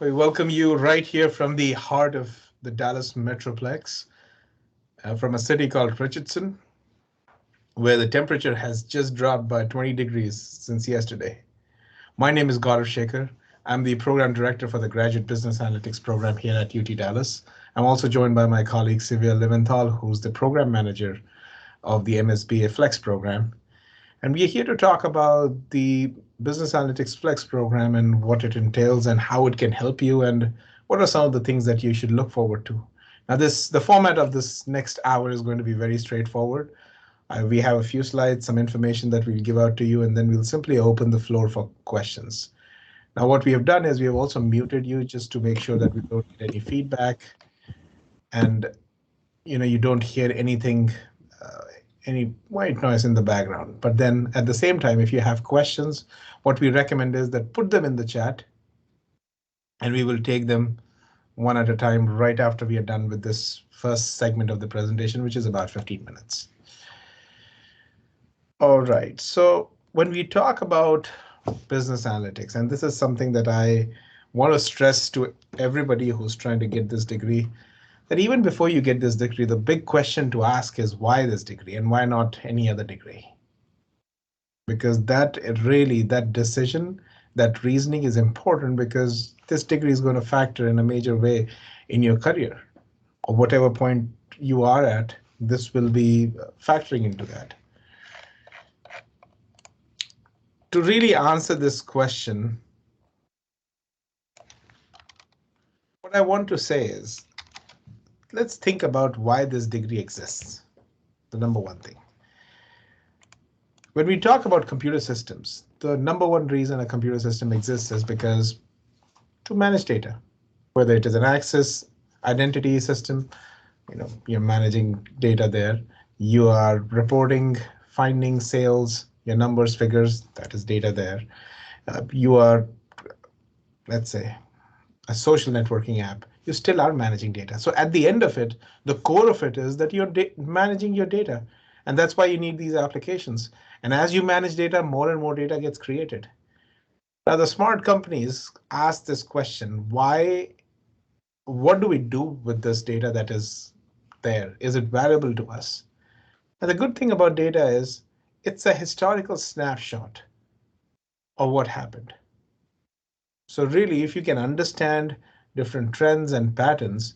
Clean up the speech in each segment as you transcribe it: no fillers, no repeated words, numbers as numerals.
We welcome you right here from the heart of the Dallas Metroplex, from a city called Richardson, where the temperature has just dropped by 20 degrees since yesterday. My name is Gaurav Shekhar. I'm the program director for the Graduate Business Analytics program here at UT Dallas. I'm also joined by my colleague Sylvia Leventhal, who's the program manager of the MSBA Flex program. And we are here to talk about the Business Analytics Flex program and what it entails and how it can help you and what are some of the things that you should look forward to. Now, the format of this next hour is going to be very straightforward. We have a few slides, some information that we'll give out to you, and then we'll simply open the floor for questions. Now, what we have done is we have also muted you just to make sure that we don't get any feedback and you don't hear anything, any white noise in the background. But then at the same time, if you have questions, what we recommend is that put them in the chat and we will take them one at a time right after we are done with this first segment of the presentation, which is about 15 minutes. All right, so when we talk about business analytics, and this is something that I want to stress to everybody who's trying to get this degree, that even before you get this degree, the big question to ask is why this degree and why not any other degree? Because that decision, that reasoning is important because this degree is going to factor in a major way in your career or whatever point you are at. This will be factoring into that. To really answer this question, what I want to say is, let's think about why this degree exists. The number one thing. When we talk about computer systems, the number one reason a computer system exists is because to manage data, whether it is an access identity system, you're managing data there. You are reporting, finding sales, your numbers, figures, that is data there. You are, let's say, a social networking app. You still are managing data. So at the end of it, the core of it is that you're managing your data. And that's why you need these applications. And as you manage data, more and more data gets created. Now, the smart companies ask this question, what do we do with this data that is there? Is it valuable to us? And the good thing about data is it's a historical snapshot of what happened. So really, if you can understand different trends and patterns,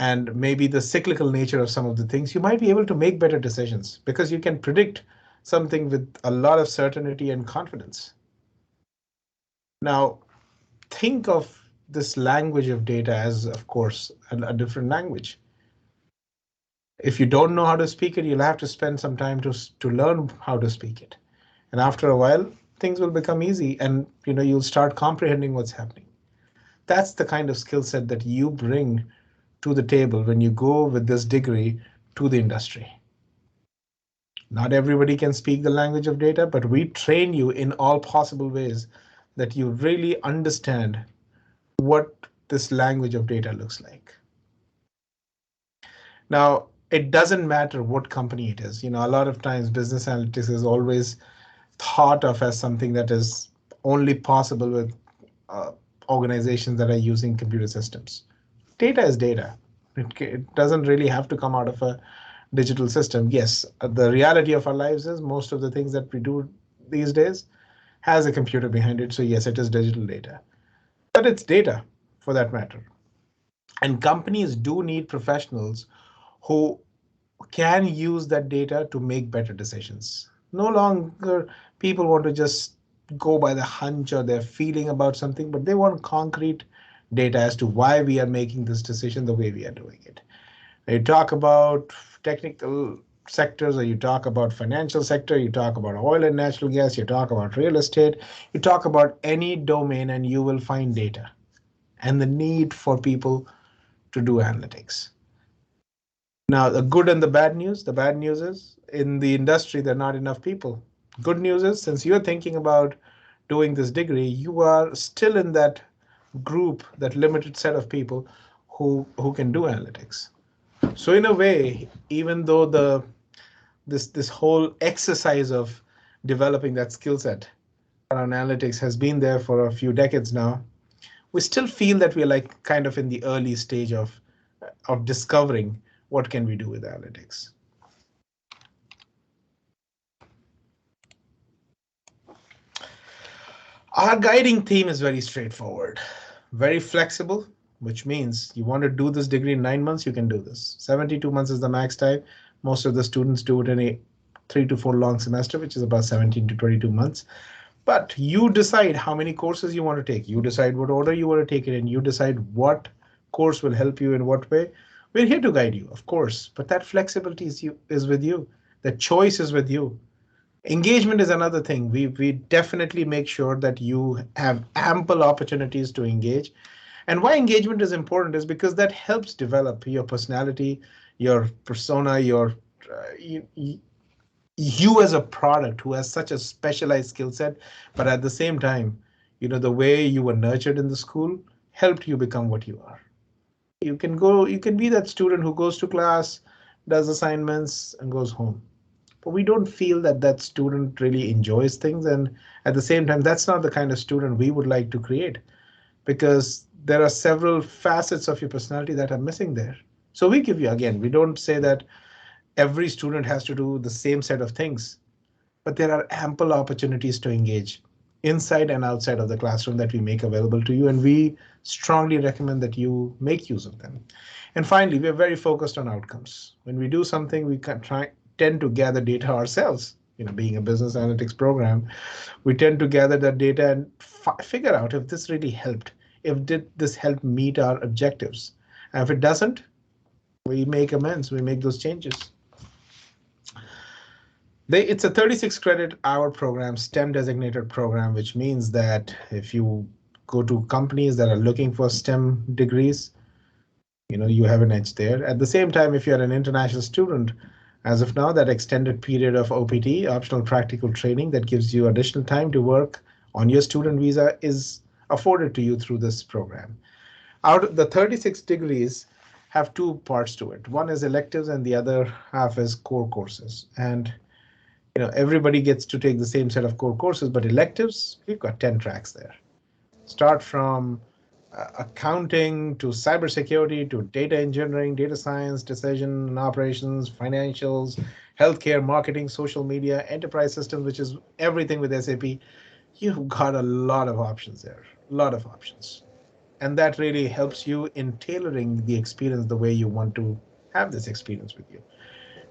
and maybe the cyclical nature of some of the things, you might be able to make better decisions because you can predict something with a lot of certainty and confidence. Now, think of this language of data as, of course, a different language. If you don't know how to speak it, you'll have to spend some time to learn how to speak it. And after a while, things will become easy and you'll start comprehending what's happening. That's the kind of skill set that you bring to the table when you go with this degree to the industry. Not everybody can speak the language of data, but we train you in all possible ways that you really understand what this language of data looks like. Now, it doesn't matter what company it is. A lot of times business analytics is always thought of as something that is only possible with organizations that are using computer systems. Data is data. It doesn't really have to come out of a digital system. Yes, the reality of our lives is most of the things that we do these days has a computer behind it. So yes, it is digital data, but it's data for that matter. And companies do need professionals who can use that data to make better decisions. No longer people want to just go by the hunch or their feeling about something, but they want concrete data as to why we are making this decision the way we are doing it. You talk about technical sectors, or you talk about financial sector, you talk about oil and natural gas, you talk about real estate, you talk about any domain and you will find data and the need for people to do analytics. Now, the good and the bad news is in the industry, there are not enough people. Good news is since you're thinking about doing this degree, you are still in that group, that limited set of people who can do analytics. So in a way, even though this whole exercise of developing that skill set around analytics has been there for a few decades now, we still feel that we're like kind of in the early stage of discovering what can we do with analytics. Our guiding theme is very straightforward, very flexible, which means you want to do this degree in 9 months, you can do this. 72 months is the max time. Most of the students do it in a 3 to 4 long semester, which is about 17 to 22 months. But you decide how many courses you want to take. You decide what order you want to take it in. You decide what course will help you in what way. We're here to guide you, of course, but that flexibility is with you. The choice is with you. Engagement is another thing. We definitely make sure that you have ample opportunities to engage. And why engagement is important is because that helps develop your personality, your persona, your you as a product who has such a specialized skill set, but at the same time, the way you were nurtured in the school helped you become what you are. You can be that student who goes to class, does assignments, and goes home. But we don't feel that that student really enjoys things. And at the same time, that's not the kind of student we would like to create, because there are several facets of your personality that are missing there. So we give you, again, we don't say that every student has to do the same set of things, but there are ample opportunities to engage inside and outside of the classroom that we make available to you, and we strongly recommend that you make use of them. And finally, we're very focused on outcomes. When we do something, we can tend to gather data ourselves. Being a business analytics program, we tend to gather that data and figure out if this really helped, if did this help meet our objectives. And if it doesn't, we make amends, we make those changes. It's a 36 credit hour program, STEM designated program, which means that if you go to companies that are looking for STEM degrees, you have an edge there. At the same time, if you're an international student, as of now, that extended period of OPT, optional practical training, that gives you additional time to work on your student visa is afforded to you through this program. Out of the 36 degrees have two parts to it. One is electives and the other half is core courses. And everybody gets to take the same set of core courses, but electives, we've got 10 tracks there. Start from accounting to cybersecurity to data engineering, data science, decision and operations, financials, healthcare, marketing, social media, enterprise systems, which is everything with SAP. You've got a lot of options there, a lot of options. And that really helps you in tailoring the experience the way you want to have this experience with you.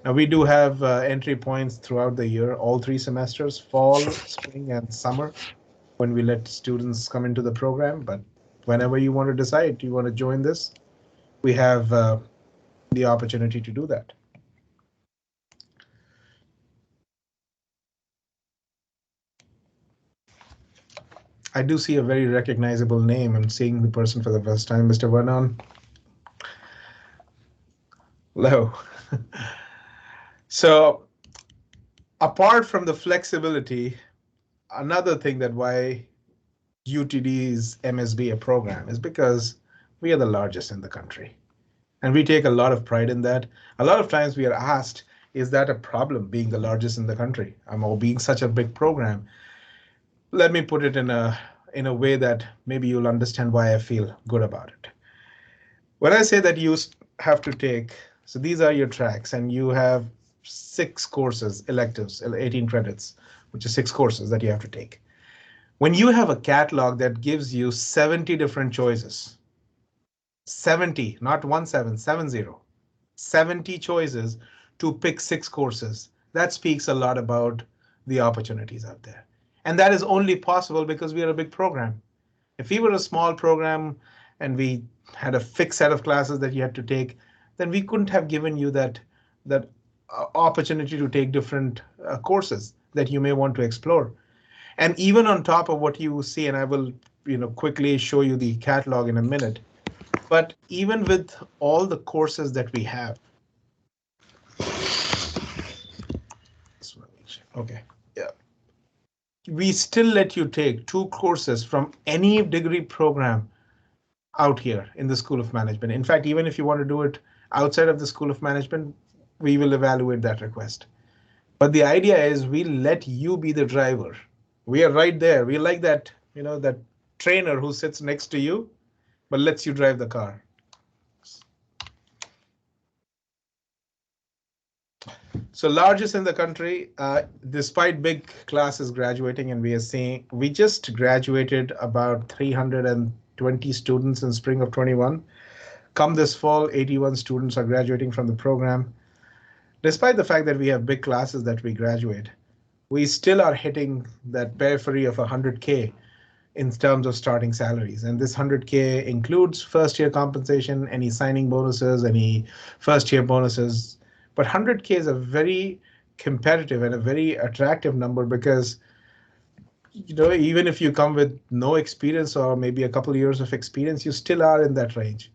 Now, we do have entry points throughout the year, all 3 semesters, fall, spring, and summer, when we let students come into the program. But whenever you want to decide you want to join this, we have the opportunity to do that. I do see a very recognizable name. I'm seeing the person for the first time, Mr. Vernon. Hello. So apart from the flexibility, another thing that why UTD's MSB a program is because we are the largest in the country. And we take a lot of pride in that. A lot of times we are asked, is that a problem, being the largest in the country, or being such a big program? Let me put it in a way that maybe you'll understand why I feel good about it. When I say that you have to take, so these are your tracks, and you have 6 courses, electives, 18 credits, which is 6 courses that you have to take. When you have a catalog that gives you 70 different choices, 70, not 17, 70, 70 choices to pick 6 courses, that speaks a lot about the opportunities out there. And that is only possible because we are a big program. If we were a small program and we had a fixed set of classes that you had to take, then we couldn't have given you that opportunity to take different courses that you may want to explore. And even on top of what you see, and I will quickly show you the catalog in a minute, but even with all the courses that we have, okay, yeah, we still let you take 2 courses from any degree program out here in the School of Management. In fact, even if you want to do it outside of the School of Management, we will evaluate that request. But the idea is we let you be the driver. We are right there. We like that, that trainer who sits next to you but lets you drive the car. So largest in the country, despite big classes graduating, and we are seeing, we just graduated about 320 students in spring of 21. Come this fall, 81 students are graduating from the program. Despite the fact that we have big classes that we graduate, we still are hitting that periphery of 100K in terms of starting salaries. And this 100K includes first year compensation, any signing bonuses, any first year bonuses. But 100K is a very competitive and a very attractive number because, even if you come with no experience or maybe a couple of years of experience, you still are in that range.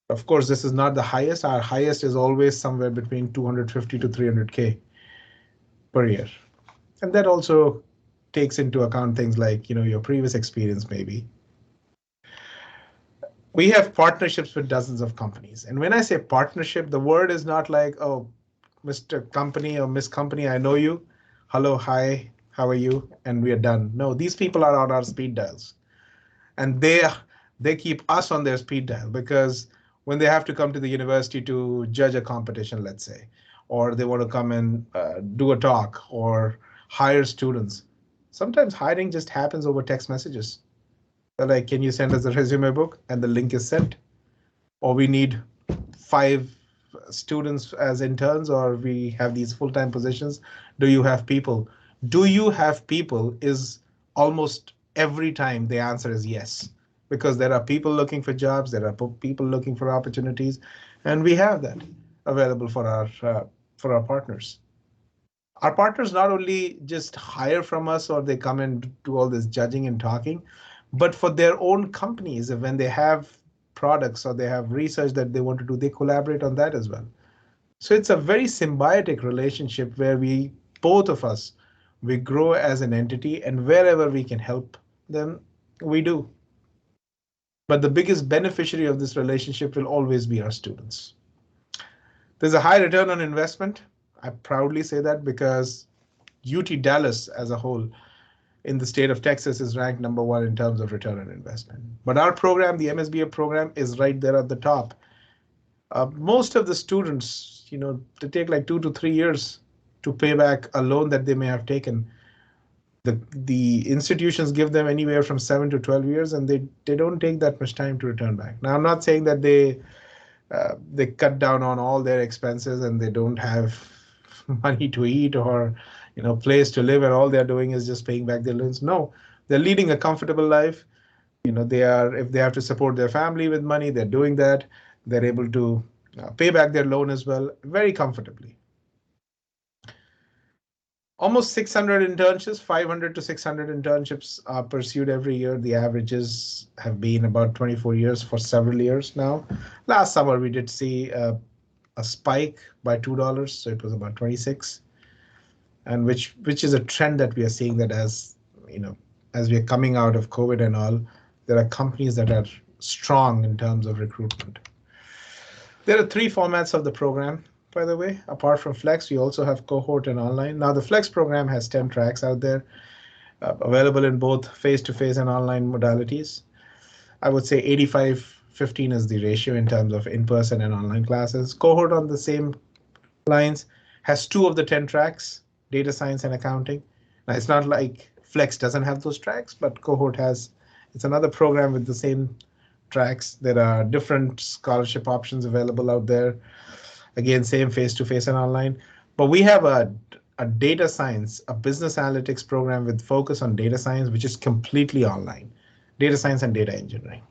Of course, this is not the highest. Our highest is always somewhere between 250 to 300K per year. And that also takes into account things like, your previous experience maybe. We have partnerships with dozens of companies. And when I say partnership, the word is not like, oh, Mr. Company or Miss Company, I know you. Hello, hi, how are you? And we are done. No, these people are on our speed dials. And they keep us on their speed dial because when they have to come to the university to judge a competition, let's say, or they want to come and do a talk or hire students, sometimes hiring just happens over text messages. They're like, can you send us a resume book? And the link is sent. Or we need 5 students as interns, or we have these full-time positions. Do you have people? Do you have people is almost every time the answer is yes, because there are people looking for jobs, there are people looking for opportunities, and we have that available for our partners. Our partners not only just hire from us or they come and do all this judging and talking, but for their own companies, when they have products or they have research that they want to do, they collaborate on that as well. So it's a very symbiotic relationship where both of us, we grow as an entity, and wherever we can help them, we do. But the biggest beneficiary of this relationship will always be our students. There's a high return on investment. I proudly say that because UT Dallas as a whole in the state of Texas is ranked #1 in terms of return on investment. But our program, the MSBA program, is right there at the top. Most of the students, they take like 2 to 3 years to pay back a loan that they may have taken. The institutions give them anywhere from 7 to 12 years, and they don't take that much time to return back. Now, I'm not saying that they cut down on all their expenses and they don't have money to eat or place to live, and all they're doing is just paying back their loans. No, they're leading a comfortable life. If they have to support their family with money, they're doing that. They're able to pay back their loan as well very comfortably. Almost 600 internships, 500 to 600 internships are pursued every year. The averages have been about 24 years for several years now. Last summer, we did see a spike by $2, so it was about 26, and which is a trend that we are seeing, that as we are coming out of COVID and all, there are companies that are strong in terms of recruitment. There are 3 formats of the program, by the way. Apart from Flex, we also have cohort and online. Now, the Flex program has 10 tracks out there, available in both face-to-face and online modalities. I would say 85-15 is the ratio in terms of in-person and online classes. Cohort, on the same lines, has 2 of the 10 tracks, data science and accounting. Now, it's not like Flex doesn't have those tracks, but Cohort has. It's another program with the same tracks. There are different scholarship options available out there. Again, same face-to-face and online. But we have a data science, a business analytics program with focus on data science, which is completely online. Data science and data engineering.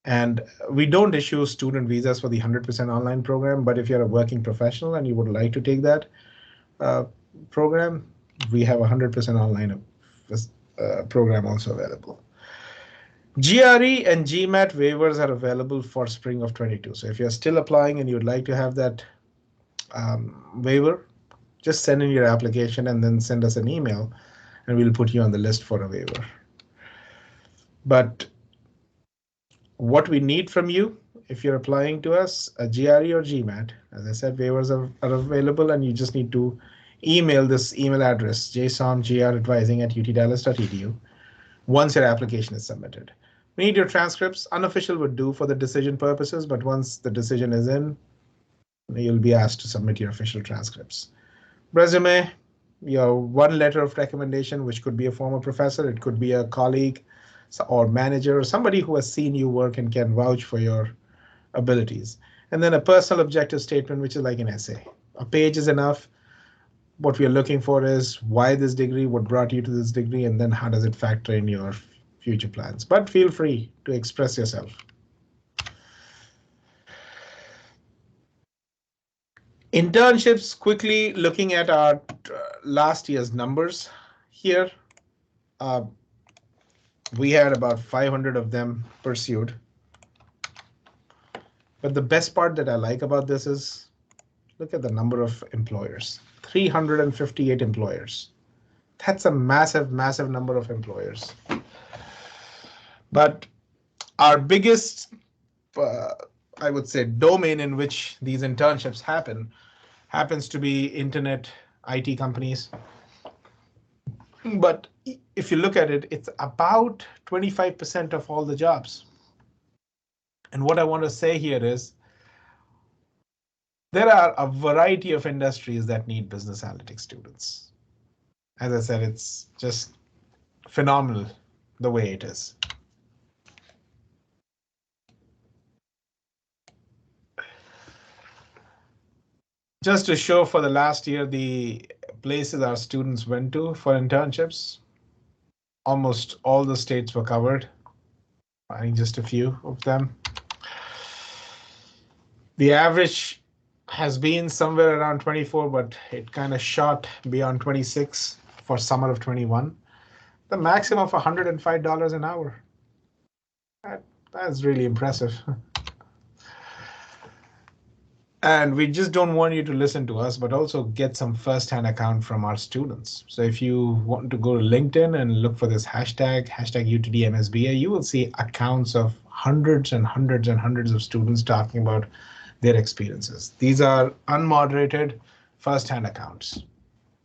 And we don't issue student visas for the 100% online program, but if you're a working professional and you would like to take that program, we have a 100% online program also available. GRE and GMAT waivers are available for spring of 22. So if you're still applying and you'd like to have that waiver, just send in your application and then send us an email, and we'll put you on the list for a waiver. But what we need from you, if you're applying to us, a GRE or GMAT, as I said, waivers are available, and you just need to email this email address, jsomgradvising@utdallas.edu, once your application is submitted. We need your transcripts. Unofficial would do for the decision purposes, but once the decision is in, you'll be asked to submit your official transcripts. Resume, your one letter of recommendation, which could be a former professor, it could be a colleague or manager, or somebody who has seen you work and can vouch for your abilities. And then a personal objective statement, which is like an essay. A page is enough. What we are looking for is why this degree, what brought you to this degree, and then how does it factor in your future plans. But feel free to express yourself. Internships, quickly looking at our last year's numbers here. We had about 500 of them pursued. But the best part that I like about this is look at the number of employers, 358 employers. That's a massive, massive number of employers. But our biggest, I would say, domain in which these internships happens to be internet IT companies. But if you look at it, it's about 25% of all the jobs. And what I want to say here is there are a variety of industries that need business analytics students. As I said, it's just phenomenal the way it is. Just to show for the last year, the places our students went to for internships, almost all the states were covered. I think just a few of them. The average has been somewhere around 24, but it kind of shot beyond 26 for summer of 21. The maximum of $105 an hour. That's really impressive. And we just don't want you to listen to us, but also get some first-hand account from our students. So if you want to go to LinkedIn and look for this hashtag UTDMSBA, you will see accounts of hundreds and hundreds and hundreds of students talking about their experiences. These are unmoderated first-hand accounts.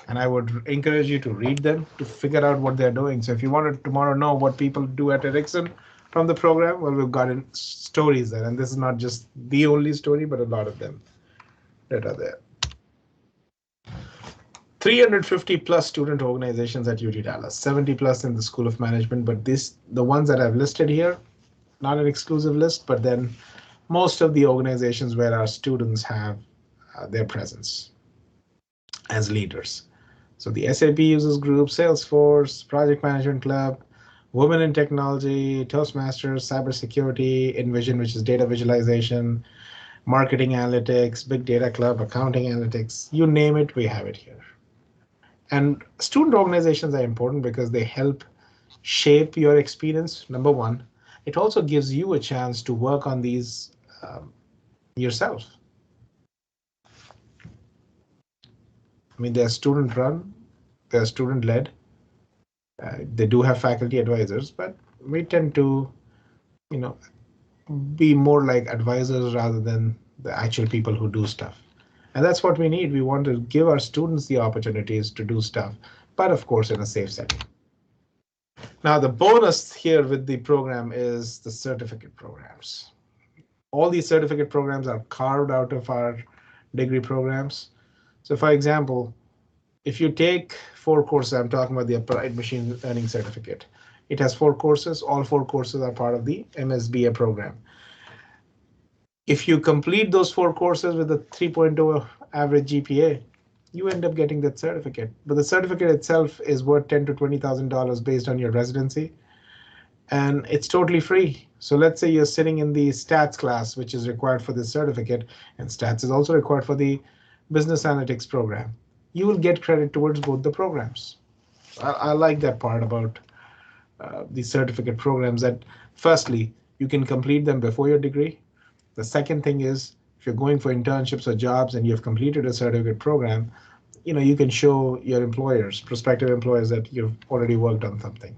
And I would encourage you to read them to figure out what they're doing. So if you want to tomorrow know what people do at Ericsson from the program, well, we've gotten stories there. And this is not just the only story, but a lot of them that are there. 350 plus student organizations at UT Dallas, 70 plus in the School of Management, but the ones that I've listed here, not an exclusive list, but then most of the organizations where our students have their presence as leaders. So the SAP Users Group, Salesforce, Project Management Club, Women in Technology, Toastmasters, Cybersecurity, Envision, which is data visualization, Marketing Analytics, Big Data Club, Accounting Analytics, you name it, we have it here. And student organizations are important because they help shape your experience, number one. It also gives you a chance to work on these yourself. I mean, they're student run, they're student led. They do have faculty advisors, but we tend to, be more like advisors rather than the actual people who do stuff. And that's what we need. We want to give our students the opportunities to do stuff, but of course in a safe setting. Now, the bonus here with the program is the certificate programs. All these certificate programs are carved out of our degree programs. So for example, if you take 4 courses, I'm talking about the Applied Machine Learning Certificate. It has 4 courses. All 4 courses are part of the MSBA program. If you complete those 4 courses with a 3.0 average GPA, you end up getting that certificate. But the certificate itself is worth $10,000 to $20,000 based on your residency. And it's totally free. So let's say you're sitting in the stats class, which is required for this certificate, and stats is also required for the business analytics program. You will get credit towards both the programs. I like that part about these certificate programs, that firstly, you can complete them before your degree. The second thing is, if you're going for internships or jobs and you've completed a certificate program, you can show your employers, prospective employers, that you've already worked on something.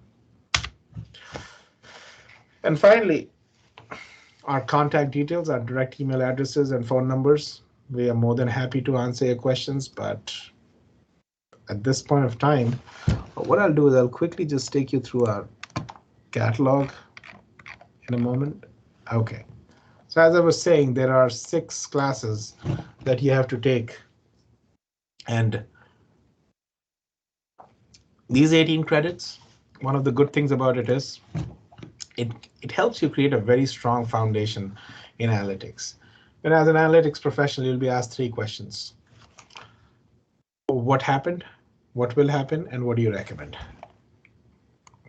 And finally, our contact details, our direct email addresses and phone numbers. We are more than happy to answer your questions, but at this point of time, what I'll do is I'll quickly just take you through our catalog. in a moment. Okay. So as I was saying, there are 6 classes that you have to take. And these 18 credits, one of the good things about it is it, it helps you create a very strong foundation in analytics. And as an analytics professional, you'll be asked 3 questions. What happened? What will happen? And what do you recommend?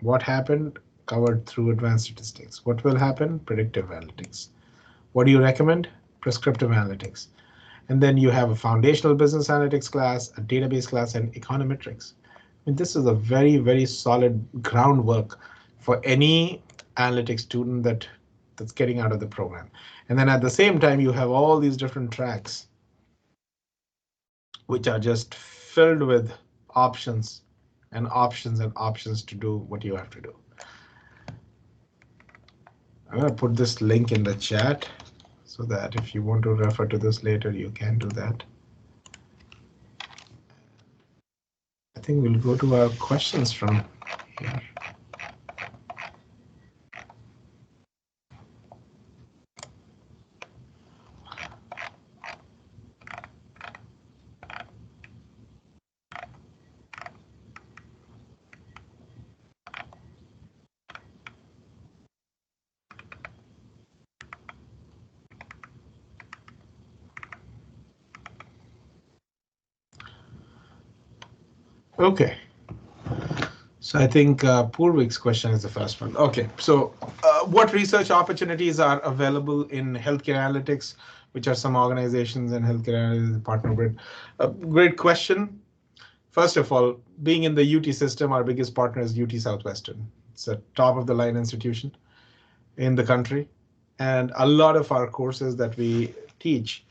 What happened? Covered through advanced statistics. What will happen? Predictive analytics. What do you recommend? Prescriptive analytics. And then you have a foundational business analytics class, a database class, and econometrics. And this is a very, very solid groundwork for any analytics student that's getting out of the program. And then at the same time, you have all these different tracks, which are just filled with options and options and options to do what you have to do. I'm going to put this link in the chat so that if you want to refer to this later, you can do that. I think we'll go to our questions from here. Okay. So I think Purvik's question is the first one. Okay, so what research opportunities are available in healthcare analytics, which are some organizations and healthcare analytics partner with? Great question. First of all, being in the UT system, our biggest partner is UT Southwestern. It's a top of the line institution in the country. And a lot of our courses that we teach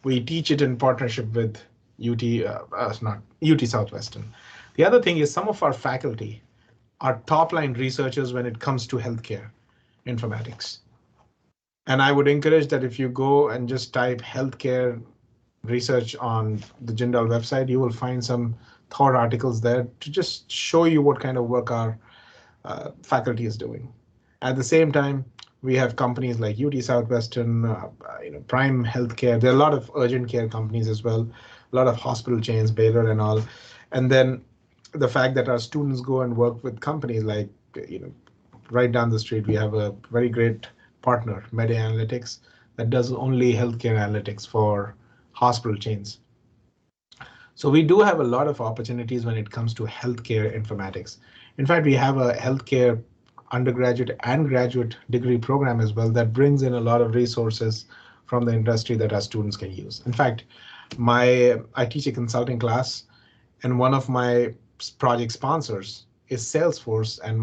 it in partnership with not UT Southwestern. The other thing is some of our faculty are top-line researchers when it comes to healthcare informatics. And I would encourage that if you go and just type healthcare research on the Jindal website, you will find some thought articles there to just show you what kind of work our faculty is doing. At the same time, we have companies like UT Southwestern, Prime Healthcare. There are a lot of urgent care companies as well, a lot of hospital chains, Baylor and all. And then the fact that our students go and work with companies like, right down the street, we have a very great partner, Medi Analytics, that does only healthcare analytics for hospital chains. So we do have a lot of opportunities when it comes to healthcare informatics. In fact, we have a healthcare undergraduate and graduate degree program as well that brings in a lot of resources from the industry that our students can use. In fact, I teach a consulting class, and one of my project sponsors is Salesforce, and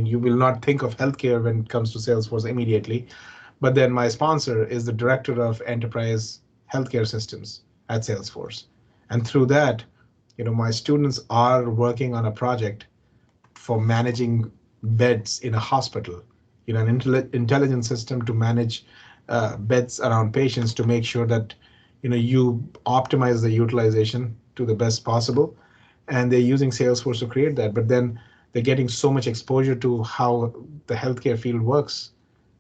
you will not think of healthcare when it comes to Salesforce immediately, but then my sponsor is the director of enterprise healthcare systems at Salesforce. And through that, my students are working on a project for managing beds in a hospital, an intelligent system to manage beds around patients to make sure that you optimize the utilization to the best possible. And they're using Salesforce to create that, but then they're getting so much exposure to how the healthcare field works.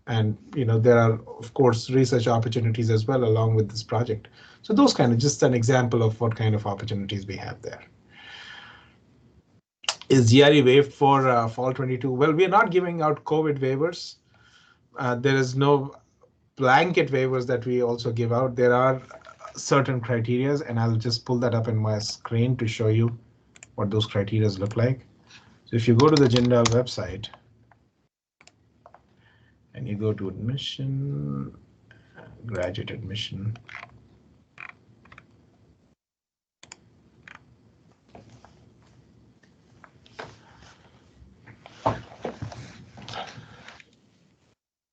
And there are, of course, research opportunities as well along with this project. So those kind of just an example of what kind of opportunities we have there. Is GRE waived for fall 22? Well, we are not giving out COVID waivers. There is no blanket waivers that we also give out. There are certain criteria, and I'll just pull that up in my screen to show you what those criteria look like. So if you go to the Jindal website and you go to admission, graduate admission,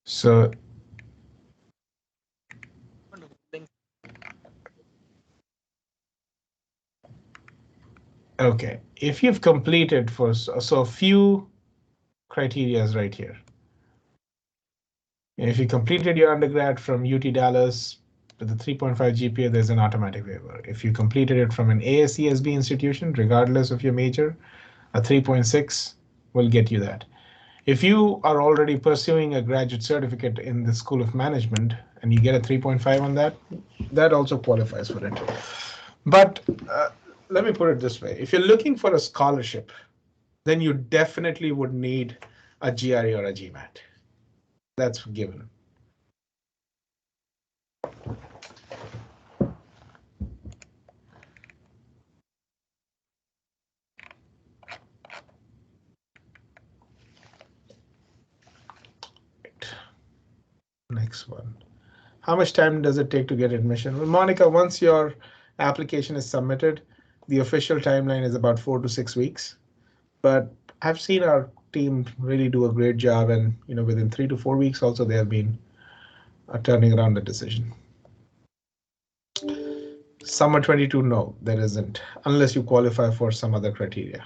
so okay, if you've completed so a few criteria is right here. If you completed your undergrad from UT Dallas with a 3.5 GPA, there's an automatic waiver. If you completed it from an ASCSB institution, regardless of your major, a 3.6 will get you that. If you are already pursuing a graduate certificate in the School of Management and you get a 3.5 on that, that also qualifies for it. But let me put it this way. If you're looking for a scholarship, then you definitely would need a GRE or a GMAT. That's given. Next one. How much time does it take to get admission? Well, Monica, once your application is submitted, the official timeline is about 4 to 6 weeks. But I've seen our team really do a great job, and within 3 to 4 weeks, also they have been turning around the decision. Summer 22, no, there isn't, unless you qualify for some other criteria.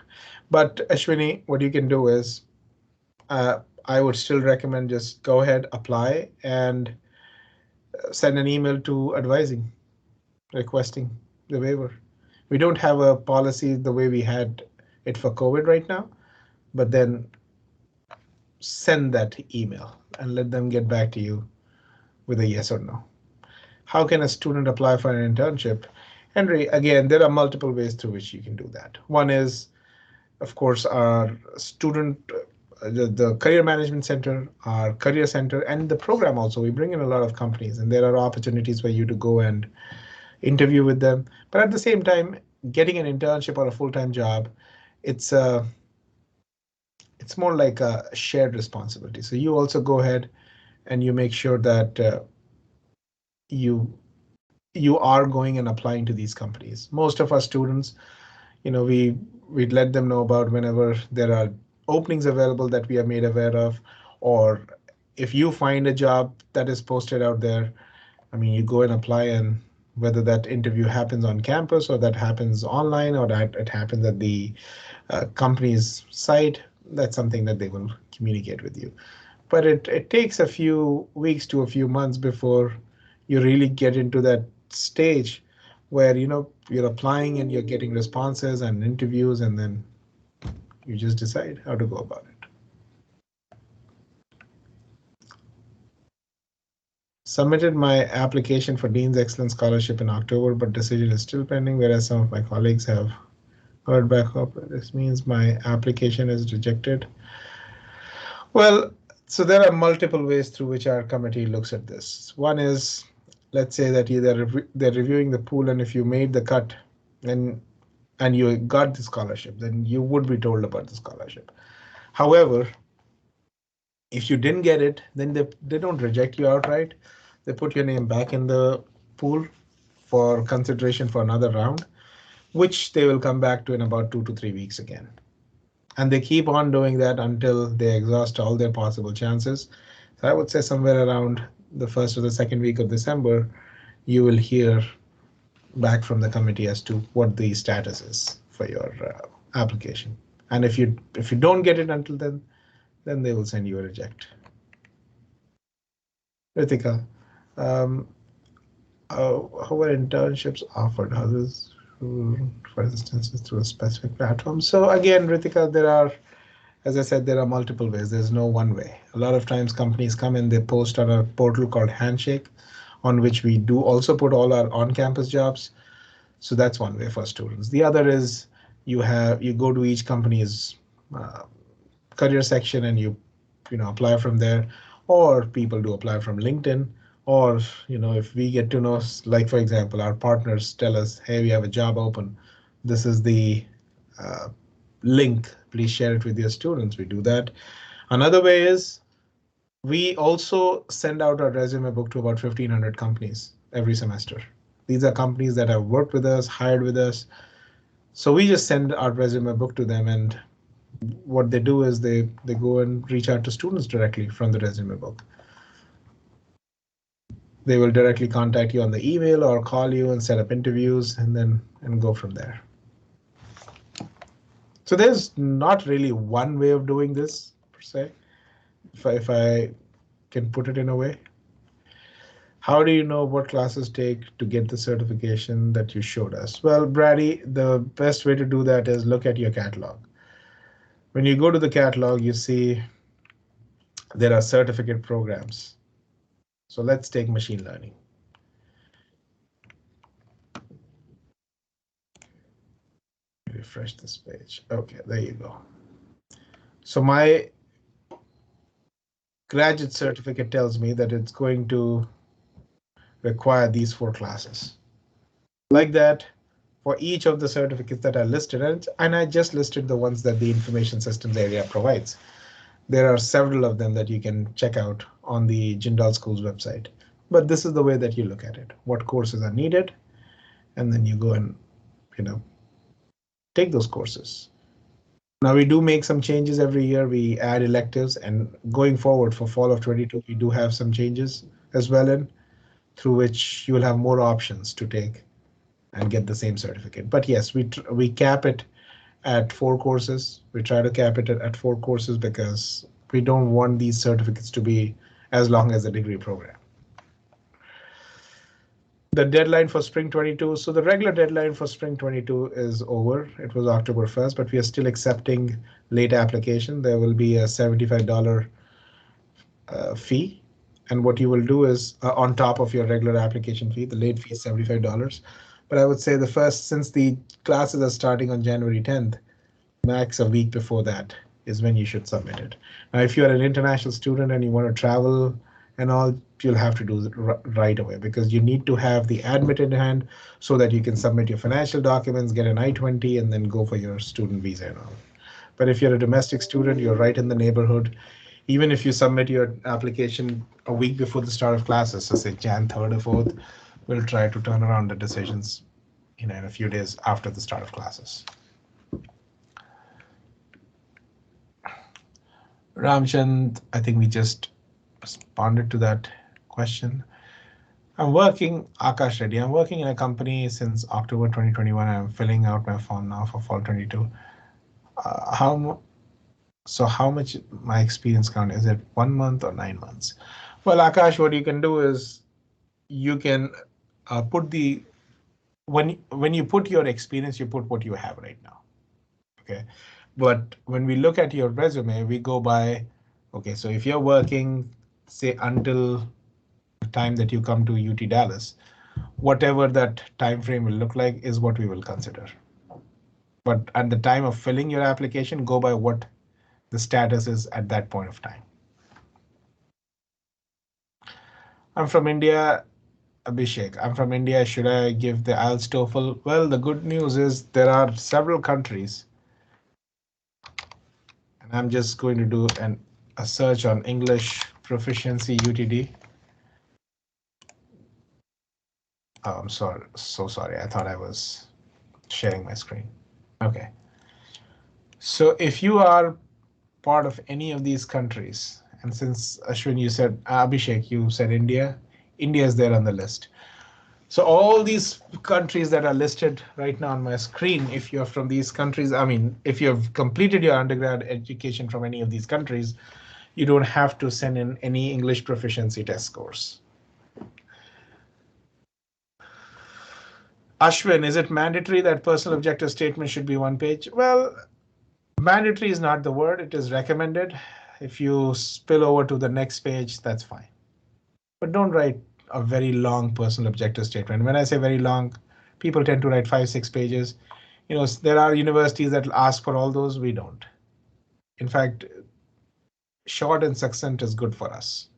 But Ashwini, what you can do is, I would still recommend just go ahead, apply, and send an email to advising, requesting the waiver. We don't have a policy the way we had it for COVID right now, but then send that email and let them get back to you with a yes or no. How can a student apply for an internship? Henry, again, there are multiple ways through which you can do that. One is, of course, our student, the Career Management Center, our Career Center, and the program also. We bring in a lot of companies, and there are opportunities for you to go and interview with them. But at the same time, getting an internship or a full-time job, it's more like a shared responsibility. So you also go ahead and you make sure that you are going and applying to these companies. Most of our students, we'd let them know about whenever there are openings available that we are made aware of, or if you find a job that is posted out there, you go and apply, and whether that interview happens on campus or that happens online or that it happens at the company's site, that's something that they will communicate with you. But it takes a few weeks to a few months before you really get into that stage where you're applying and you're getting responses and interviews, and then you just decide how to go about it. Submitted my application for Dean's Excellence Scholarship in October, but decision is still pending, whereas some of my colleagues have heard back up. This means my application is rejected. Well, so there are multiple ways through which our committee looks at this. One is, let's say that they're reviewing the pool, and if you made the cut and you got the scholarship, then you would be told about the scholarship. However, if you didn't get it, then they don't reject you outright. They put your name back in the pool for consideration for another round, which they will come back to in about 2 to 3 weeks again. And they keep on doing that until they exhaust all their possible chances. So I would say somewhere around the first or the second week of December, you will hear back from the committee as to what the status is for your application. And if you don't get it until then they will send you a reject. Ritika, how are internships offered? How is, for instance, through a specific platform? So again, Ritika, there are, as I said, there are multiple ways. There's no one way. A lot of times companies come in, they post on a portal called Handshake, on which we do also put all our on-campus jobs. So that's one way for students. The other is you go to each company's career section and you apply from there, or people do apply from LinkedIn, or if we get to know, like for example, our partners tell us, hey, we have a job open, this is the link, please share it with your students. We do that. Another way is we also send out our resume book to about 1,500 companies every semester. These are companies that have worked with us, hired with us. So we just send our resume book to them, and what they do is they go and reach out to students directly from the resume book. They will directly contact you on the email or call you and set up interviews and go from there. So there's not really one way of doing this per se, if I can put it in a way. How do you know what classes take to get the certification that you showed us? Well, Brady, the best way to do that is look at your catalog. When you go to the catalog, you see there are certificate programs. So let's take machine learning. Refresh this page. Okay, there you go. So my graduate certificate tells me that it's going to require these 4 classes. Like that, for each of the certificates that are listed, and I just listed the ones that the information systems area provides. There are several of them that you can check out on the Jindal School's website. But this is the way that you look at it. What courses are needed, and then you go and take those courses. Now we do make some changes every year. We add electives, and going forward for fall of 22, we do have some changes as well, in through which you will have more options to take and get the same certificate. But yes, we cap it at 4 courses. We try to cap it at 4 courses because we don't want these certificates to be as long as a degree program. The deadline for spring 22. So the regular deadline for spring 22 is over. It was October 1st, but we are still accepting late application. There will be a $75 fee. And what you will do is on top of your regular application fee, the late fee is $75. But I would say the first, since the classes are starting on January 10th, max a week before that is when you should submit it. Now, if you're an international student and you want to travel and all, you'll have to do it right away because you need to have the admit in hand so that you can submit your financial documents, get an I-20, and then go for your student visa and all. But if you're a domestic student, you're right in the neighborhood. Even if you submit your application a week before the start of classes, so say Jan 3rd or 4th, we'll try to turn around the decisions in a few days after the start of classes. Ramchand, I think we just responded to that question. Akash Reddy, I'm working in a company since October 2021. I'm filling out my form now for fall 22. How much my experience count? Is it 1 month or 9 months? Well, Akash, what you can do is you can put the, when you put your experience, you put what you have right now. Okay. But when we look at your resume, we go by, okay, so if you're working, say until the time that you come to UT Dallas, whatever that time frame will look like is what we will consider. But at the time of filling your application, go by what the status is at that point of time. I'm from India, Abhishek. I'm from India. Should I give the IELTS TOEFL? Well, the good news is there are several countries. And I'm just going to do a search on English proficiency UTD. Oh, I'm sorry. So sorry. I thought I was sharing my screen. Okay. So if you are part of any of these countries, and since Ashwin, you said, Abhishek, you said India, India is there on the list. So all these countries that are listed right now on my screen, if you're from these countries, I mean, if you've completed your undergrad education from any of these countries, you don't have to send in any English proficiency test scores. Ashwin, is it mandatory that personal objective statement should be 1 page? Well, mandatory is not the word. It is recommended. If you spill over to the next page, that's fine. But don't write a very long personal objective statement. When I say very long, people tend to write 5-6 pages. There are universities that ask for all those. We don't. In fact, short and succinct is good for us.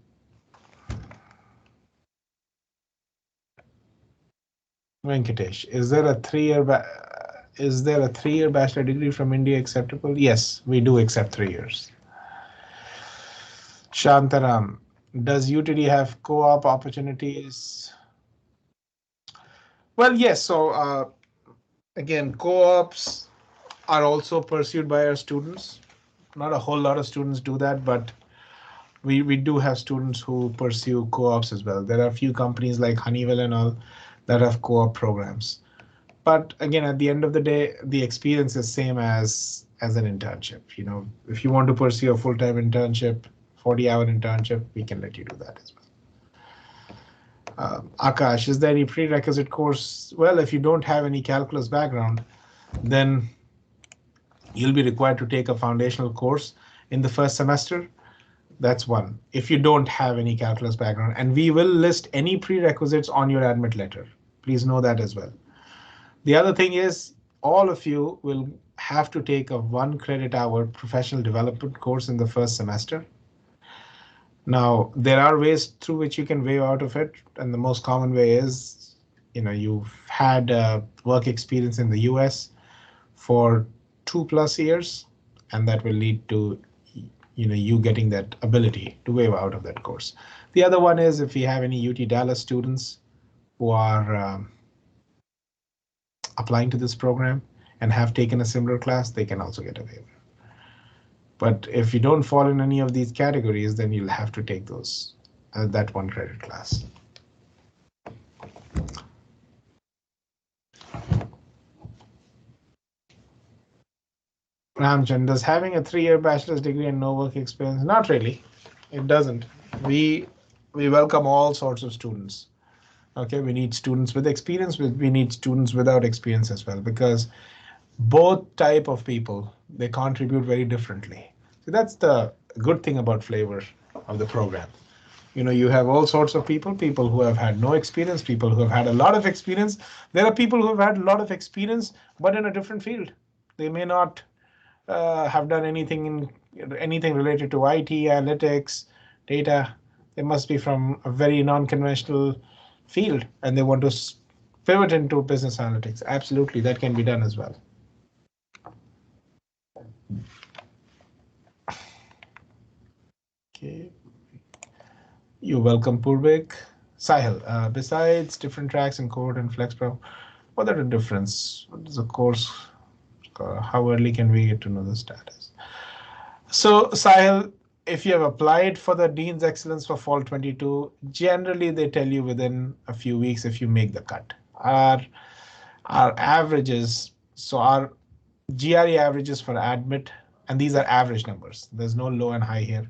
Venkatesh, is there a 3-year bachelor degree from India acceptable? Yes, we do accept 3 years. Shantaram, does UTD have co-op opportunities? Well, yes. So again, co-ops are also pursued by our students. Not a whole lot of students do that, but we do have students who pursue co-ops as well. There are a few companies like Honeywell and all that have co-op programs. But again, at the end of the day, the experience is same as an internship. If you want to pursue a full-time internship, 40-hour internship, we can let you do that as well. Akash, is there any prerequisite course? Well, if you don't have any calculus background, then you'll be required to take a foundational course in the first semester. That's one. If you don't have any calculus background, and we will list any prerequisites on your admit letter. Please know that as well. The other thing is all of you will have to take a 1 credit hour professional development course in the first semester. Now, there are ways through which you can waive out of it. And the most common way is, you've had work experience in the US for 2+ years, and that will lead to you getting that ability to waive out of that course. The other one is if you have any UT Dallas students who are applying to this program and have taken a similar class, they can also get a waiver. But if you don't fall in any of these categories, then you'll have to take those that 1 credit class. Ramchan, does having a 3-year bachelor's degree and no work experience? Not really. It doesn't. We welcome all sorts of students. Okay, we need students with experience. We need students without experience as well, because both type of people, they contribute very differently. So that's the good thing about flavor of the program. You have all sorts of people who have had no experience, people who have had a lot of experience. There are people who have had a lot of experience, but in a different field. They may not have done anything related to IT, analytics, data. They must be from a very non-conventional field, and they want to pivot into business analytics. Absolutely, that can be done as well. Okay. You're welcome, Purvik. Sahil, besides different tracks in code and FlexPro, what are the difference? What is the course? How early can we get to know the status? So, Sahil, if you have applied for the Dean's Excellence for Fall 22, generally they tell you within a few weeks if you make the cut. Our averages, so our GRE averages for admit, and these are average numbers. There's no low and high here.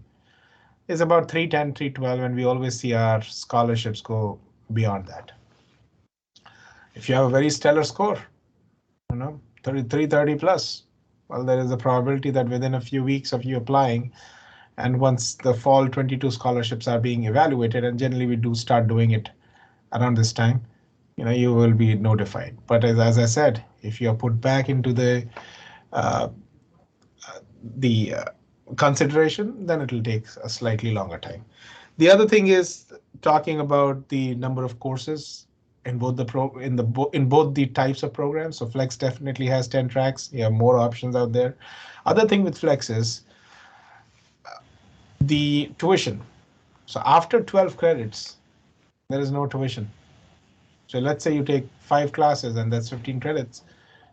Is about 310, 312, and we always see our scholarships go beyond that. If you have a very stellar score, 330 plus, well, there is a probability that within a few weeks of you applying, and once the fall 22 scholarships are being evaluated, and generally we do start doing it around this time, you will be notified. But as I said, if you are put back into the consideration, then it will take a slightly longer time. The other thing is talking about the number of courses in both the types of programs. So Flex definitely has 10 tracks. You have more options out there. Other thing with Flex is the tuition. So after 12 credits, there is no tuition. So let's say you take 5 classes and that's 15 credits.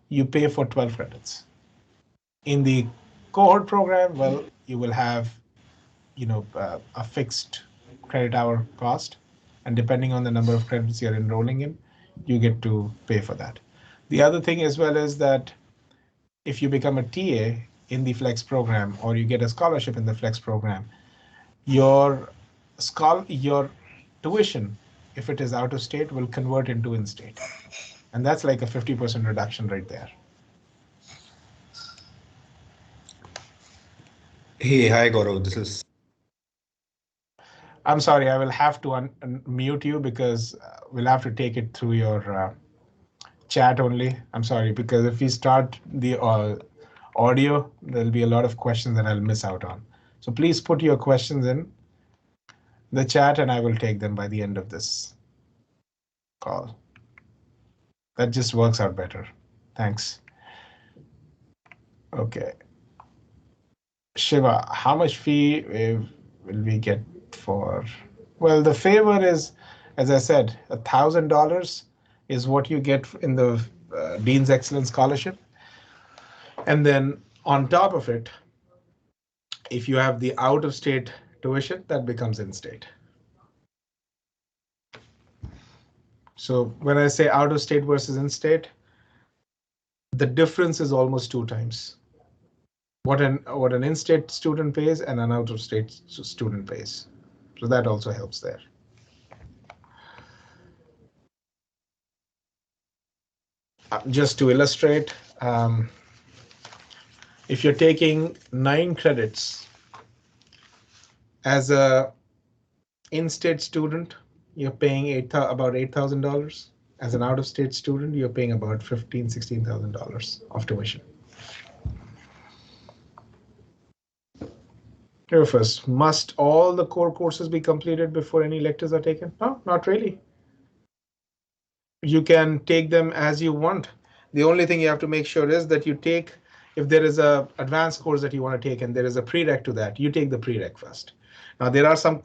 You pay for 12 credits. In the cohort program, well, you will have a fixed credit hour cost, and depending on the number of credits you're enrolling in, you get to pay for that. The other thing as well is that if you become a TA in the Flex program, or you get a scholarship in the Flex program, your tuition, if it is out of state, will convert into in-state, and that's like a 50% reduction right there. Hey, hi Gaurav. This is I'm sorry, I will have to mute you because we'll have to take it through your chat only. I'm sorry, because if we start the audio, there'll be a lot of questions that I'll miss out on. So please put your questions in the chat and I will take them by the end of this call. That just works out better. Thanks. Okay. Shiva, how much fee will we get for? Well, the favor is, as I said, $1,000 is what you get in the Dean's Excellence Scholarship. And then on top of it, if you have the out-of-state tuition, that becomes in-state. So when I say out-of-state versus in-state, the difference is almost 2 times what an in-state student pays and an out-of-state student pays. So that also helps there. Just to illustrate, if you're taking 9 credits As a in-state student, you're paying about $8,000. As an out-of-state student, you're paying about $16,000 of tuition. Here first, must all the core courses be completed before any electives are taken? No, not really. You can take them as you want. The only thing you have to make sure is that you take, if there is a advanced course that you want to take and there is a prereq to that, you take the prereq first. Now there are some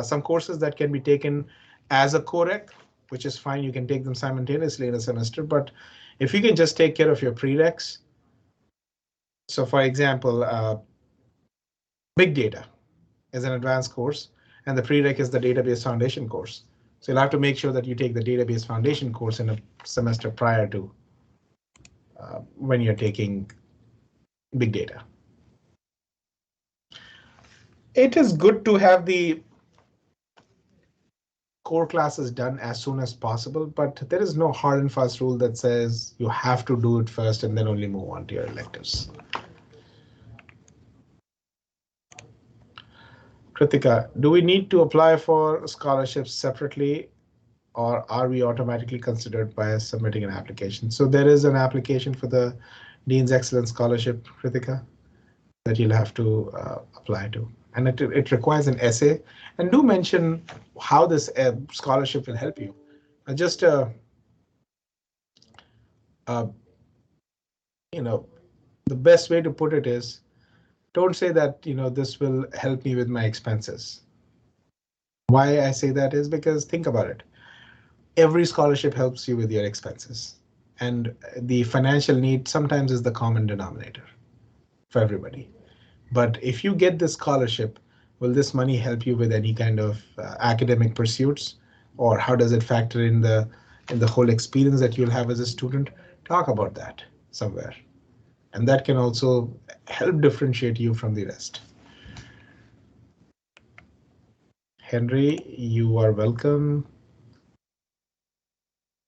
some courses that can be taken as a coreq, which is fine. You can take them simultaneously in a semester, but if you can just take care of your prereqs. So for example, big data is an advanced course, and the prereq is the database foundation course. So you'll have to make sure that you take the database foundation course in a semester prior to when you're taking big data. It is good to have the core classes done as soon as possible, but there is no hard and fast rule that says you have to do it first and then only move on to your electives. Kritika, do we need to apply for scholarships separately, or are we automatically considered by submitting an application? So there is an application for the Dean's Excellence Scholarship, Kritika, that you'll have to apply to. And it requires an essay. And do mention how this scholarship will help you. Just you know, the best way to put it is, don't say that, this will help me with my expenses. Why I say that is because think about it. Every scholarship helps you with your expenses. And the financial need sometimes is the common denominator for everybody. But if you get this scholarship, will this money help you with any kind of academic pursuits? Or how does it factor in the whole experience that you'll have as a student? Talk about that somewhere. And that can also help differentiate you from the rest. Henry, you are welcome.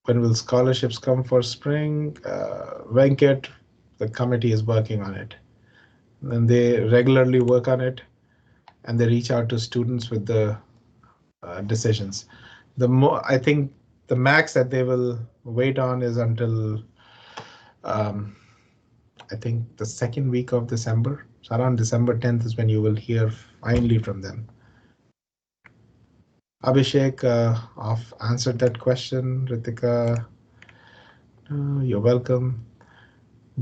When will scholarships come for spring? Venkat, the committee is working on it. And they regularly work on it, and they reach out to students with the decisions. I think the max that they will wait on is until I think the second week of December. So around December 10th is when you will hear finally from them. Abhishek, I've answered that question. Ritika, you're welcome.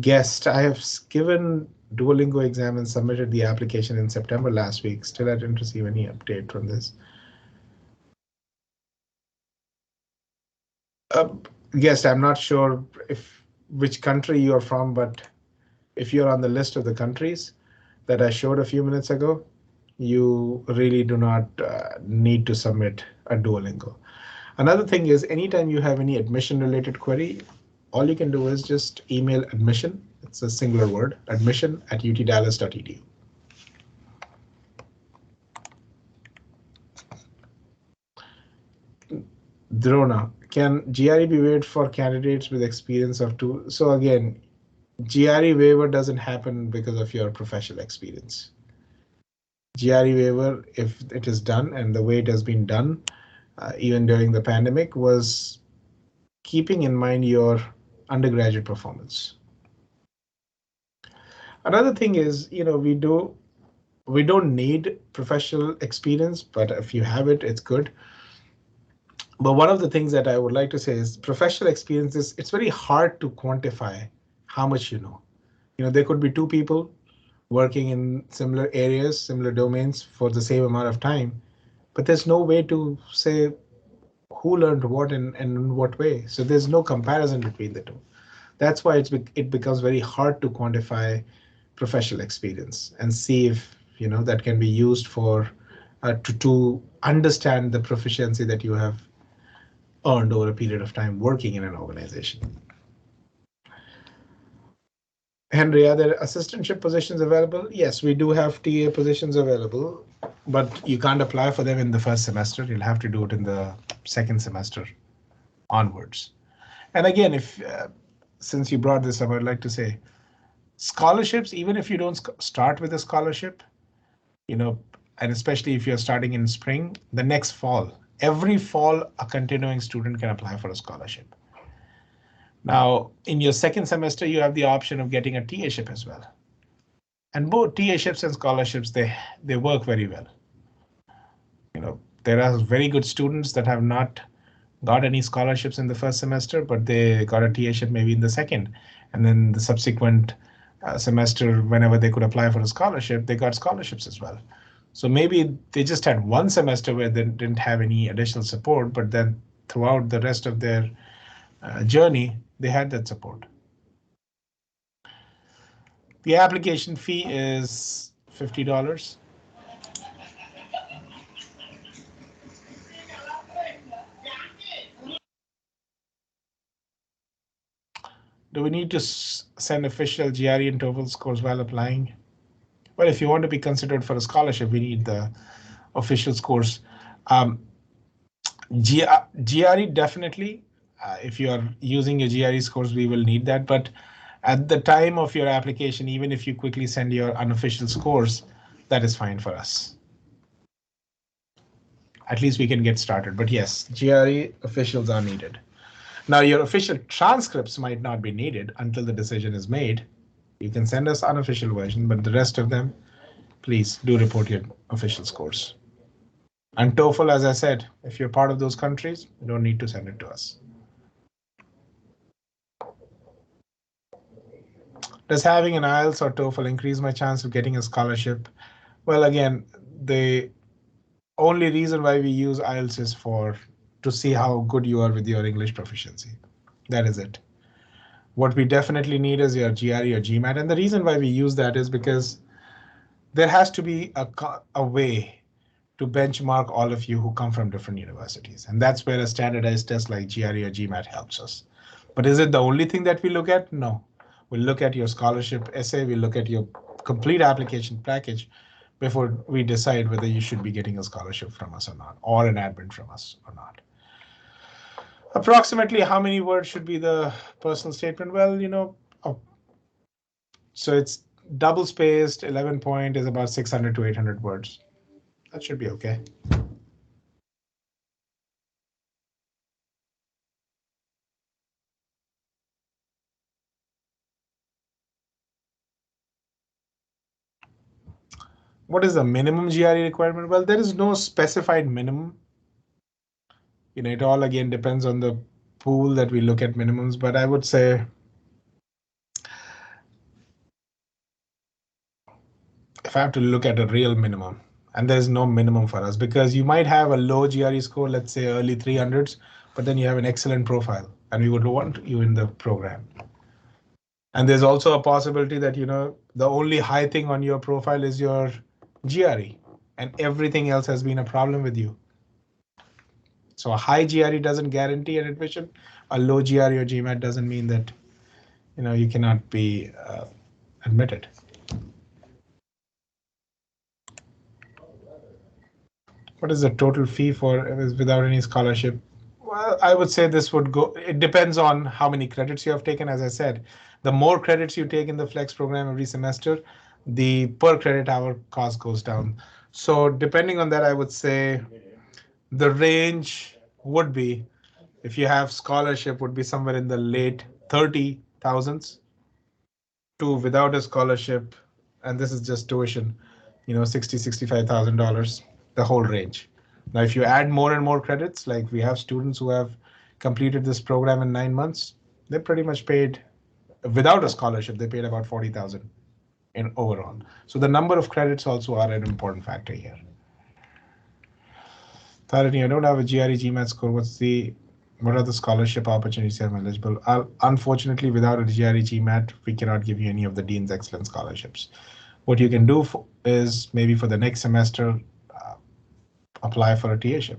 Guest, I have given Duolingo exam and submitted the application in September last week. Still I didn't receive any update from this. Guest, I'm not sure which country you're from, but if you're on the list of the countries that I showed a few minutes ago, you really do not need to submit a Duolingo. Another thing is, anytime you have any admission related query, all you can do is just email admission. It's a singular word, admission@utdallas.edu. Drona, can GRE be waived for candidates with experience of two? So again, GRE waiver doesn't happen because of your professional experience. GRE waiver, if it is done and the way it has been done, even during the pandemic, was keeping in mind your undergraduate performance. Another thing is, we don't need professional experience, but if you have it, it's good. But one of the things that I would like to say is professional experience it's very hard to quantify how much you know. There could be two people working in similar areas, similar domains for the same amount of time, but there's no way to say who learned what and in what way. So there's no comparison between the two. That's why it becomes very hard to quantify professional experience and see if that can be used for to understand the proficiency that you have earned over a period of time working in an organization. Henry, are there assistantship positions available? Yes, we do have TA positions available, but you can't apply for them in the first semester. You'll have to do it in the second semester onwards. And again, since you brought this up, I'd like to say scholarships, even if you don't start with a scholarship, and especially if you're starting in spring, the next fall, every fall, a continuing student can apply for a scholarship. Now, in your second semester, you have the option of getting a TA-ship as well. And both TA-ships and scholarships, they work very well. There are very good students that have not got any scholarships in the first semester, but they got a TA-ship maybe in the second. And then the subsequent semester, whenever they could apply for a scholarship, they got scholarships as well. So maybe they just had one semester where they didn't have any additional support, but then throughout the rest of their journey, they had that support. The application fee is $50. Do we need to send official GRE and TOEFL scores while applying? Well, if you want to be considered for a scholarship, we need the official scores. GRE definitely. If you are using your GRE scores, we will need that. But at the time of your application, even if you quickly send your unofficial scores, that is fine for us. At least we can get started. But yes, GRE officials are needed. Now, your official transcripts might not be needed until the decision is made. You can send us unofficial version, but the rest of them, please do report your official scores. And TOEFL, as I said, if you're part of those countries, you don't need to send it to us. Does having an IELTS or TOEFL increase my chance of getting a scholarship? Well, again, the only reason why we use IELTS is to see how good you are with your English proficiency. That is it. What we definitely need is your GRE or GMAT. And the reason why we use that is because there has to be a way to benchmark all of you who come from different universities. And that's where a standardized test like GRE or GMAT helps us. But is it the only thing that we look at? No. We'll look at your scholarship essay. We'll look at your complete application package before we decide whether you should be getting a scholarship from us or not, or an admit from us or not. Approximately how many words should be the personal statement? Well, so it's double spaced, 11 point is about 600 to 800 words. That should be okay. What is the minimum GRE requirement? Well, there is no specified minimum. It all again depends on the pool that we look at minimums, but I would say if I have to look at a real minimum, and there's no minimum for us because you might have a low GRE score, let's say early 300s, but then you have an excellent profile and we would want you in the program. And there's also a possibility that, the only high thing on your profile is your GRE and everything else has been a problem with you. So a high GRE doesn't guarantee an admission. A low GRE or GMAT doesn't mean that, you cannot be admitted. What is the total fee for without any scholarship? Well, I would say this would go, it depends on how many credits you have taken. As I said, the more credits you take in the flex program every semester, the per credit hour cost goes down. So depending on that, I would say the range would be, if you have scholarship, would be somewhere in the late 30,000s to without a scholarship, and this is just tuition, $65,000, the whole range. Now, if you add more and more credits, like we have students who have completed this program in 9 months, they pretty much paid, without a scholarship, they paid about 40,000 in overall. So the number of credits also are an important factor here. Tharani, I don't have a GRE GMAT score. What are the scholarship opportunities I'm eligible? Unfortunately, without a GRE GMAT, we cannot give you any of the Dean's Excellence scholarships. What you can do is maybe for the next semester, apply for a TA-ship.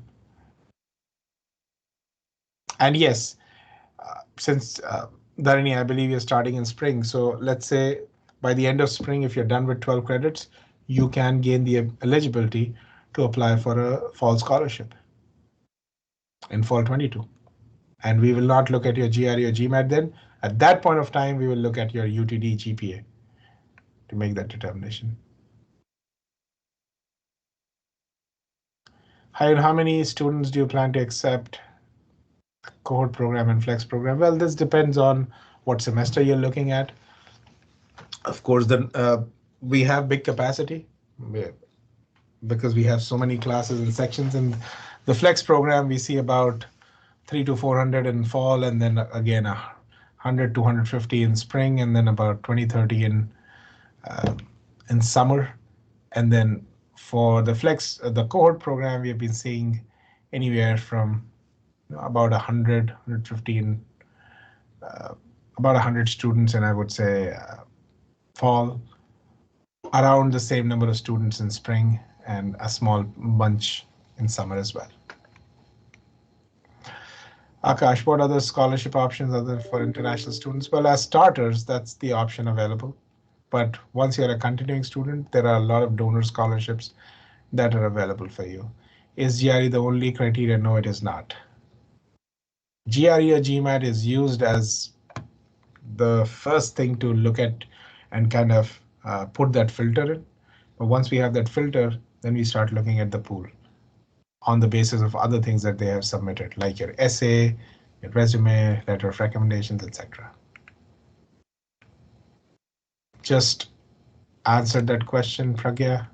And yes, since Dharini, I believe you're starting in spring. So let's say by the end of spring, if you're done with 12 credits, you can gain the eligibility to apply for a fall scholarship in fall 22. And we will not look at your GRE or GMAT then. At that point of time, we will look at your UTD GPA to make that determination. How many students do you plan to accept? Cohort program and flex program? Well, this depends on what semester you're looking at. Of course, we have big capacity because we have so many classes and sections. In the flex program, we see about 300 to 400 in fall, and then again 100 to 150 in spring, and then about 20-30 in summer. And then for the cohort program, we have been seeing anywhere from about 100, 115, about 100 students, and I would say fall, around the same number of students in spring, and a small bunch in summer as well. Akash, what other scholarship options are there for international students? Well, as starters, that's the option available. But once you're a continuing student, there are a lot of donor scholarships that are available for you. Is GRE the only criteria? No, it is not. GRE or GMAT is used as the first thing to look at and kind of put that filter in. But once we have that filter, then we start looking at the pool on the basis of other things that they have submitted, like your essay, your resume, letter of recommendations, etc. Just answered that question, Pragya.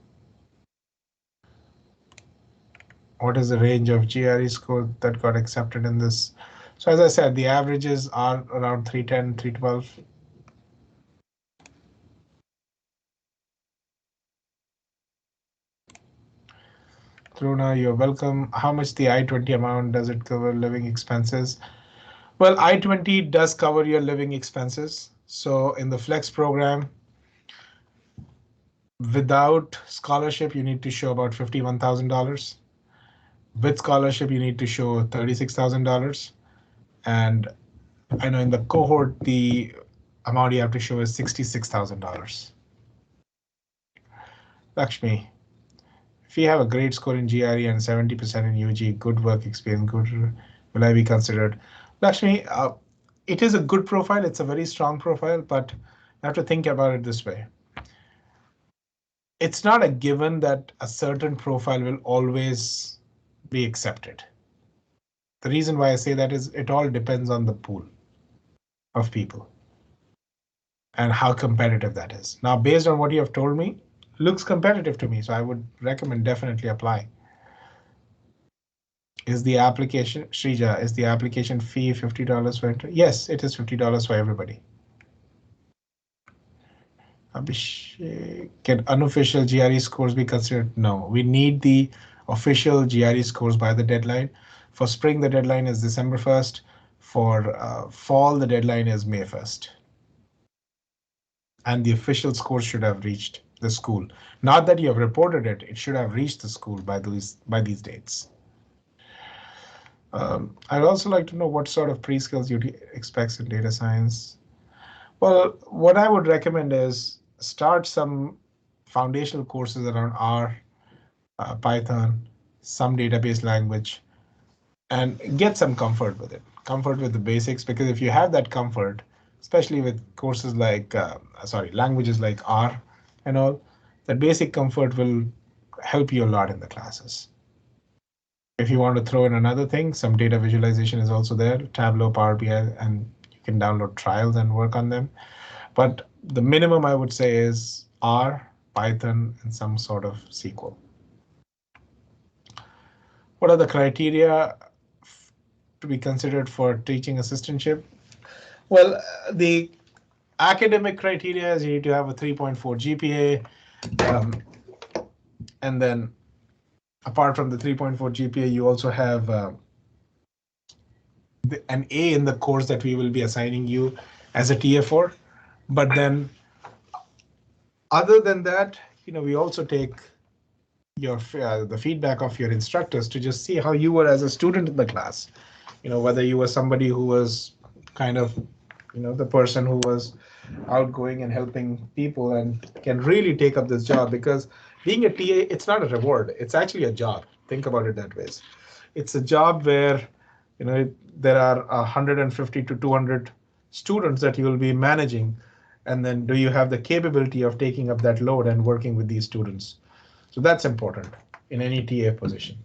What is the range of GRE score that got accepted in this? So as I said, the averages are around 310, 312. Truna, you're welcome. How much the I-20 amount, does it cover living expenses? Well, I-20 does cover your living expenses. So in the flex program, without scholarship, you need to show about $51,000. With scholarship, you need to show $36,000. And I know in the cohort, the amount you have to show is $66,000. Lakshmi, if you have a great score in GRE and 70% in UG, good work experience, will I be considered? Lakshmi, it is a good profile. It's a very strong profile, but you have to think about it this way. It's not a given that a certain profile will always be accepted. The reason why I say that is it all depends on the pool of people and how competitive that is. Now, based on what you have told me, looks competitive to me, so I would recommend definitely apply. Is the application, Shrija, is the application fee $50 for entry? Yes, it is $50 for everybody. Abhishek, can unofficial GRE scores be considered? No, we need the official GRE scores by the deadline. For spring, the deadline is December 1st. For fall, the deadline is May 1st. And the official score should have reached the school. Not that you have reported it, it should have reached the school by these dates. I'd also like to know what sort of pre-skills you expect in data science. Well, what I would recommend is start some foundational courses around R, Python, some database language, and get some comfort with it. Comfort with the basics, because if you have that comfort, especially with courses like, languages like R and all, that basic comfort will help you a lot in the classes. If you want to throw in another thing, some data visualization is also there, Tableau, Power BI, and you can download trials and work on them. But the minimum I would say is R, Python, and some sort of SQL. What are the criteria to be considered for teaching assistantship? Well, the academic criteria is you need to have a 3.4 GPA. And then apart from the 3.4 GPA, you also have an A in the course that we will be assigning you as a TA for. But then other than that, we also take your the feedback of your instructors to just see how you were as a student in the class. Whether you were somebody who was kind of, the person who was outgoing and helping people and can really take up this job, because being a TA, it's not a reward. It's actually a job. Think about it that way. It's a job where, there are 150 to 200 students that you will be managing. And then do you have the capability of taking up that load and working with these students? So that's important in any TA position.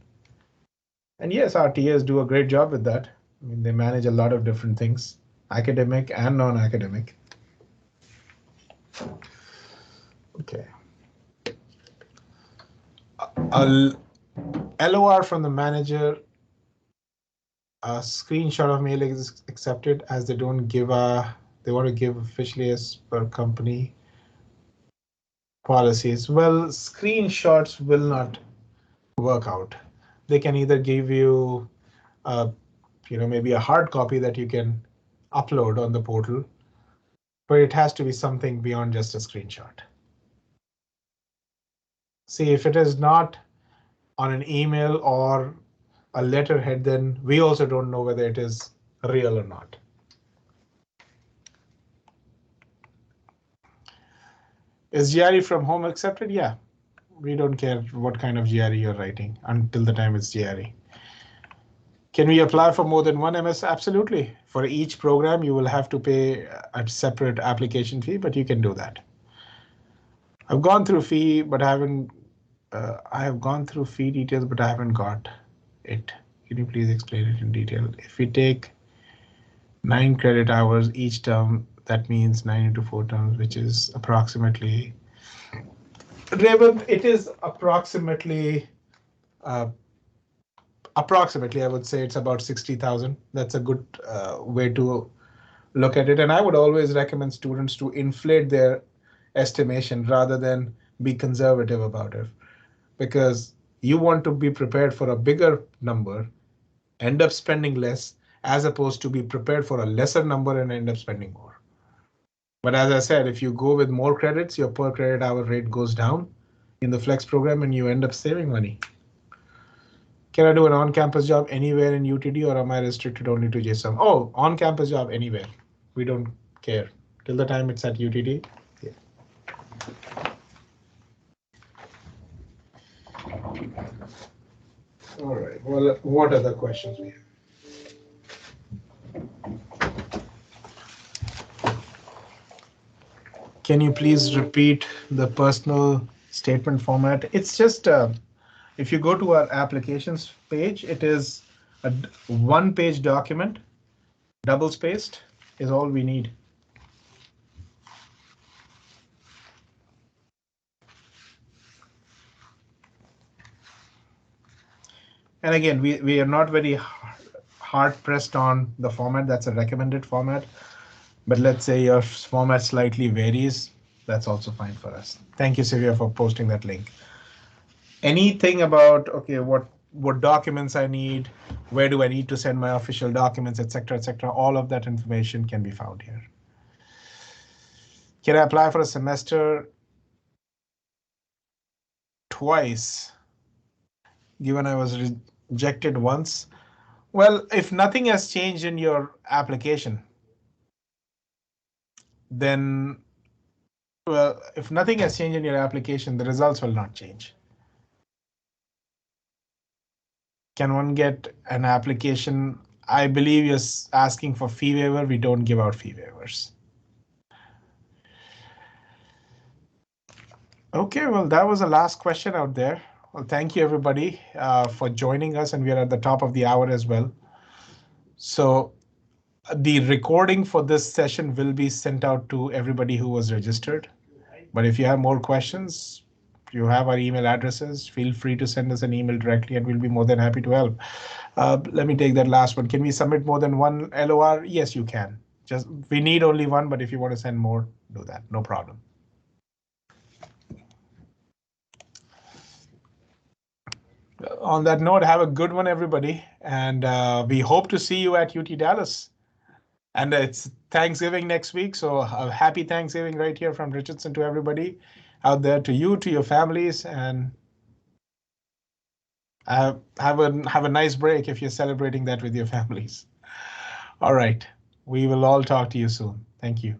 And yes, our TAs do a great job with that. I mean, they manage a lot of different things, academic and non-academic. Okay. A LOR from the manager, a screenshot of mail is accepted as they don't give they want to give officially as per company policies. Well, screenshots will not work out. They can either give you maybe a hard copy that you can upload on the portal, but it has to be something beyond just a screenshot. See, if it is not on an email or a letterhead, then we also don't know whether it is real or not. Is GRE from home accepted? Yeah, we don't care what kind of GRE you're writing until the time it's GRE. Can we apply for more than one MS? Absolutely. For each program, you will have to pay a separate application fee, but you can do that. I've gone through fee, but I haven't. I have gone through fee details, but I haven't got it. Can you please explain it in detail? If we take 9 credit hours each term, that means 9 into 4 terms, which is approximately. Revant, it is approximately. Approximately, I would say it's about 60,000. That's a good way to look at it. And I would always recommend students to inflate their estimation rather than be conservative about it, because you want to be prepared for a bigger number, end up spending less, as opposed to be prepared for a lesser number and end up spending more. But as I said, if you go with more credits, your per credit hour rate goes down in the flex program and you end up saving money. Can I do an on-campus job anywhere in UTD, or am I restricted only to JSOM? Oh, on-campus job anywhere. We don't care till the time it's at UTD. Yeah. All right. Well, what other questions we have? Can you please repeat the personal statement format? It's just if you go to our applications page, it is a one-page document, double-spaced is all we need. And again, we are not very hard pressed on the format. That's a recommended format. But let's say your format slightly varies. That's also fine for us. Thank you, Sylvia, for posting that link. Anything about, okay, what documents I need, where do I need to send my official documents, etc., etc. All of that information can be found here. Can I apply for a semester twice, given I was rejected once? Well, if nothing has changed in your application, then, well, if nothing has changed in your application, the results will not change. Can one get an application? I believe you're asking for fee waiver. We don't give out fee waivers. Okay, well, that was the last question out there. Well, thank you, everybody, for joining us, and we are at the top of the hour as well. So the recording for this session will be sent out to everybody who was registered. But if you have more questions, you have our email addresses. Feel free to send us an email directly, and we'll be more than happy to help. Let me take that last one. Can we submit more than one LOR? Yes, you can. Just we need only one, but if you want to send more, do that. No problem. On that note, have a good one, everybody, and we hope to see you at UT Dallas. And it's Thanksgiving next week, so a happy Thanksgiving right here from Richardson to everybody out there, to you, to your families, and have a nice break if you're celebrating that with your families. All right, we will all talk to you soon. Thank you.